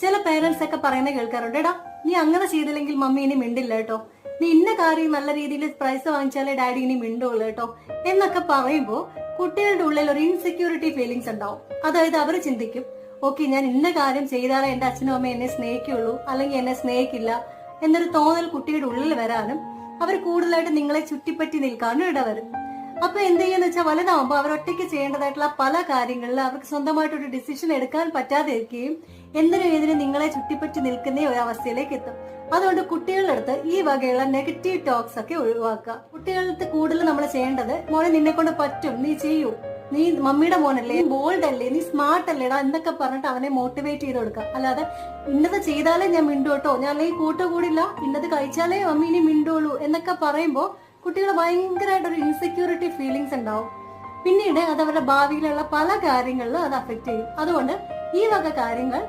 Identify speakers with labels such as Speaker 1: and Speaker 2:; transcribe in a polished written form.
Speaker 1: ചില പേരൻസ് ഒക്കെ പറയുന്നത് കേൾക്കാറുണ്ട്, എടാ നീ അങ്ങനെ ചെയ്തില്ലെങ്കിൽ മമ്മി ഇനി മിണ്ടില്ല കേട്ടോ, നീ ഇന്ന കാര്യം നല്ല രീതിയിൽ പ്രൈസ് വാങ്ങിച്ചാലേ ഡാഡി ഇനി മിണ്ടുള്ളൂ കേട്ടോ എന്നൊക്കെ പറയുമ്പോൾ കുട്ടികളുടെ ഉള്ളിൽ ഒരു ഇൻസെക്യൂരിറ്റി ഫീലിങ്സ് ഉണ്ടാവും. അതായത് അവർ ചിന്തിക്കും, ഓക്കെ ഞാൻ ഇന്ന കാര്യം ചെയ്താലേ എന്റെ അച്ഛനും അമ്മയും എന്നെ സ്നേഹിക്കുള്ളൂ, അല്ലെങ്കിൽ എന്നെ സ്നേഹിക്കില്ല എന്നൊരു തോന്നൽ കുട്ടിയുടെ ഉള്ളിൽ വരാനും അവർ കൂടുതലായിട്ട് നിങ്ങളെ ചുറ്റിപ്പറ്റി നിൽക്കാനും ഇടവരും. അപ്പൊ എന്ത് ചെയ്യാന്ന് വെച്ചാൽ വലുതാവുമ്പോൾ അവർ ഒറ്റയ്ക്ക് ചെയ്യേണ്ടതായിട്ടുള്ള പല കാര്യങ്ങളിൽ അവർക്ക് സ്വന്തമായിട്ടൊരു ഡിസിഷൻ എടുക്കാൻ പറ്റാതെ ഇരിക്കുകയും എന്തിനും നിങ്ങളെ ചുറ്റിപ്പറ്റി നിൽക്കുന്ന ഒരു അവസ്ഥയിലേക്ക് എത്തും. അതുകൊണ്ട് കുട്ടികളുടെ അടുത്ത് ഈ വകയുള്ള നെഗറ്റീവ് ടോക്സ് ഒക്കെ ഒഴിവാക്കുക. കുട്ടികളുടെ കൂടുതൽ നമ്മൾ ചെയ്യേണ്ടത്, മോനെ നിന്നെ കൊണ്ട് പറ്റും, നീ ചെയ്യൂ, നീ മമ്മിയുടെ മോനല്ലേ, ബോൾഡ് അല്ലേ, നീ സ്മാർട്ട് അല്ലേടാ എന്നൊക്കെ പറഞ്ഞിട്ട് അവനെ മോട്ടിവേറ്റ് ചെയ്ത് കൊടുക്കുക. അല്ലാതെ ഇന്നത് ചെയ്താലേ ഞാൻ മിണ്ടു കേട്ടോ, ഞാൻ അല്ലെങ്കിൽ കൂട്ടുകൂടില്ല, ഇന്നത് കഴിച്ചാലേ മമ്മി ഇനി മിണ്ടുള്ളൂ എന്നൊക്കെ പറയുമ്പോൾ കുട്ടികൾ ഭയങ്കരമായിട്ടൊരു ഇൻസെക്യൂരിറ്റി ഫീലിങ്സ് ഉണ്ടാവും. പിന്നീട് അത് അവരുടെ ഭാവിയിലുള്ള പല കാര്യങ്ങളിലും അത് അഫക്ട് ചെയ്യും. അതുകൊണ്ട് ഈ വക കാര്യങ്ങൾ